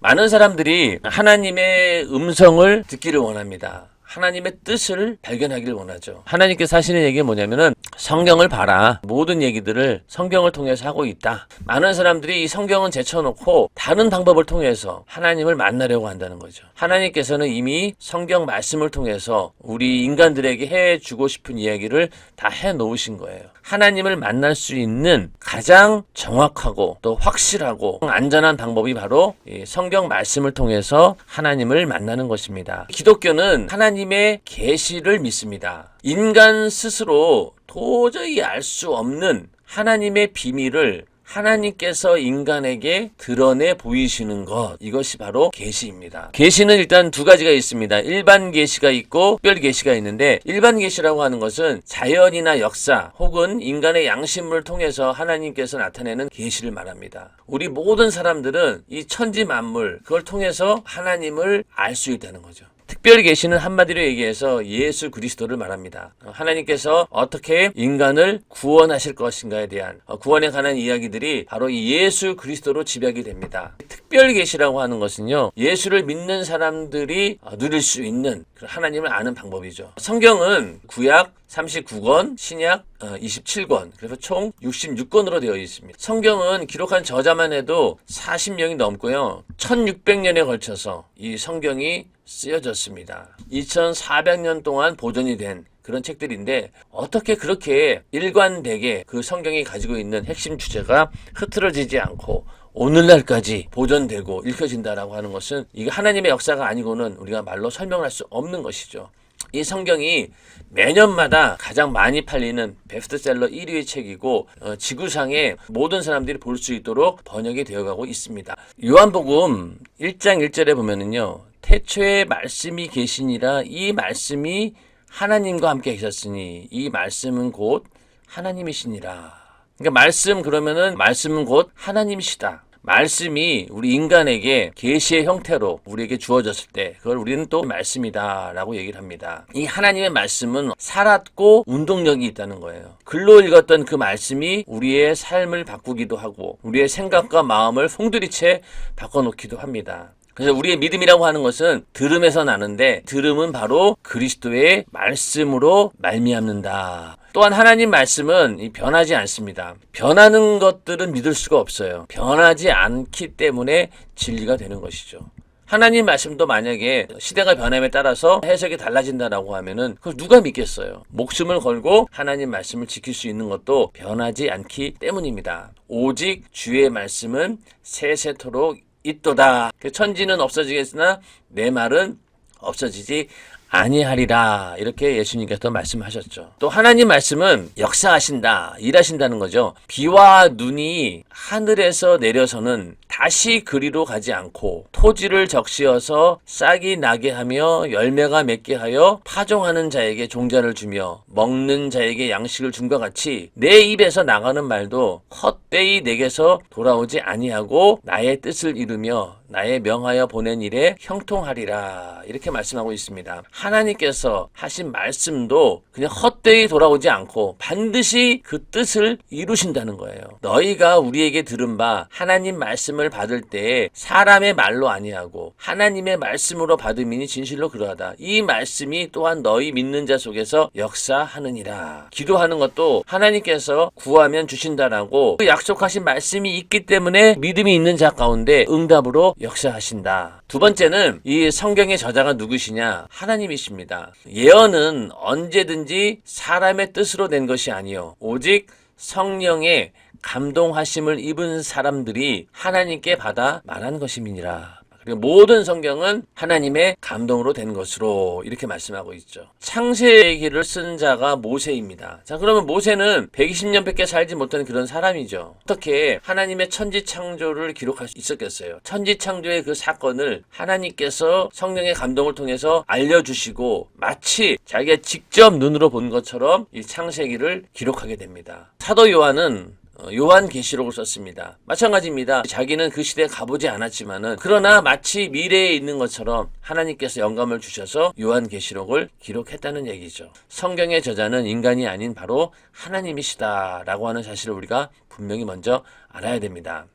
많은 사람들이 하나님의 음성을 듣기를 원합니다. 하나님의 뜻을 발견하기를 원하죠. 하나님께서 하시는 얘기가 뭐냐면은 성경을 봐라. 모든 얘기들을 성경을 통해서 하고 있다. 많은 사람들이 이 성경은 제쳐놓고 다른 방법을 통해서 하나님을 만나려고 한다는 거죠. 하나님께서는 이미 성경 말씀을 통해서 우리 인간들에게 해주고 싶은 이야기를 다 해놓으신 거예요. 하나님을 만날 수 있는 가장 정확하고 또 확실하고 안전한 방법이 바로 이 성경 말씀을 통해서 하나님을 만나는 것입니다. 기독교는 하나님의 계시를 믿습니다. 인간 스스로 도저히 알 수 없는 하나님의 비밀을 하나님께서 인간에게 드러내 보이시는 것, 이것이 바로 계시입니다. 계시는 일단 두 가지가 있습니다. 일반 계시가 있고 특별 계시가 있는데, 일반 계시라고 하는 것은 자연이나 역사 혹은 인간의 양심을 통해서 하나님께서 나타내는 계시를 말합니다. 우리 모든 사람들은 이 천지 만물, 그걸 통해서 하나님을 알 수 있다는 거죠. 특별 계시는 한마디로 얘기해서 예수 그리스도를 말합니다. 하나님께서 어떻게 인간을 구원하실 것인가에 대한 구원에 관한 이야기들이 바로 이 예수 그리스도로 집약이 됩니다. 특별 계시라고 하는 것은요, 예수를 믿는 사람들이 누릴 수 있는 하나님을 아는 방법이죠. 성경은 구약 39권, 신약 27권, 그래서 총 66권으로 되어 있습니다. 성경은 기록한 저자만 해도 40명이 넘고요. 1600년에 걸쳐서 이 성경이 쓰여졌습니다. 2400년 동안 보존이 된 그런 책들인데, 어떻게 그렇게 일관되게 그 성경이 가지고 있는 핵심 주제가 흐트러지지 않고 오늘날까지 보존되고 읽혀진다라고 하는 것은 이게 하나님의 역사가 아니고는 우리가 말로 설명할 수 없는 것이죠. 이 성경이 매년마다 가장 많이 팔리는 베스트셀러 1위의 책이고 지구상의 모든 사람들이 볼 수 있도록 번역이 되어가고 있습니다. 요한복음 1장 1절에 보면은요, 태초에 말씀이 계시니라. 이 말씀이 하나님과 함께 계셨으니 이 말씀은 곧 하나님이시니라. 그러니까 말씀, 그러면은 말씀은 곧 하나님이시다. 말씀이 우리 인간에게 계시의 형태로 우리에게 주어졌을 때 그걸 우리는 또 말씀이다라고 얘기를 합니다. 이 하나님의 말씀은 살았고 운동력이 있다는 거예요. 글로 읽었던 그 말씀이 우리의 삶을 바꾸기도 하고 우리의 생각과 마음을 송두리째 바꿔놓기도 합니다. 그래서 우리의 믿음이라고 하는 것은 들음에서 나는데, 들음은 바로 그리스도의 말씀으로 말미암는다. 또한 하나님 말씀은 변하지 않습니다. 변하는 것들은 믿을 수가 없어요. 변하지 않기 때문에 진리가 되는 것이죠. 하나님 말씀도 만약에 시대가 변함에 따라서 해석이 달라진다라고 하면은 그걸 누가 믿겠어요? 목숨을 걸고 하나님 말씀을 지킬 수 있는 것도 변하지 않기 때문입니다. 오직 주의 말씀은 세세토록 있도다. 천지는 없어지겠으나 내 말은 없어지지 아니하리라. 이렇게 예수님께서 말씀하셨죠. 또 하나님 말씀은 역사하신다, 일하신다는 거죠. 비와 눈이 하늘에서 내려서는 다시 그리로 가지 않고 토지를 적시어서 싹이 나게 하며 열매가 맺게 하여 파종하는 자에게 종자를 주며 먹는 자에게 양식을 준 것 같이 내 입에서 나가는 말도 헛되이 내게서 돌아오지 아니하고 나의 뜻을 이루며 나의 명하여 보낸 일에 형통하리라. 이렇게 말씀하고 있습니다. 하나님께서 하신 말씀도 그냥 헛되이 돌아오지 않고 반드시 그 뜻을 이루신다는 거예요. 너희가 우리에게 들은 바 하나님 말씀을 받을 때 사람의 말로 아니하고 하나님의 말씀으로 받음이니 진실로 그러하다. 이 말씀이 또한 너희 믿는 자 속에서 역사하느니라. 기도하는 것도 하나님께서 구하면 주신다라고 그 약속하신 말씀이 있기 때문에 믿음이 있는 자 가운데 응답으로 역사하신다. 두 번째는 이 성경의 저자가 누구시냐? 하나님이십니다. 예언은 언제든지 사람의 뜻으로 낸 것이 아니요 오직 성령의 감동하심을 입은 사람들이 하나님께 받아 말한 것임이니라. 모든 성경은 하나님의 감동으로 된 것으로 이렇게 말씀하고 있죠. 창세기를 쓴 자가 모세입니다. 자, 그러면 모세는 120년밖에 살지 못한 그런 사람이죠. 어떻게 하나님의 천지 창조를 기록할 수 있었겠어요? 천지 창조의 그 사건을 하나님께서 성령의 감동을 통해서 알려주시고 마치 자기가 직접 눈으로 본 것처럼 이 창세기를 기록하게 됩니다. 사도 요한은 요한계시록을 썼습니다. 마찬가지입니다. 자기는 그 시대에 가보지 않았지만은 그러나 마치 미래에 있는 것처럼 하나님께서 영감을 주셔서 요한계시록을 기록했다는 얘기죠. 성경의 저자는 인간이 아닌 바로 하나님이시다라고 하는 사실을 우리가 분명히 먼저 알아야 됩니다.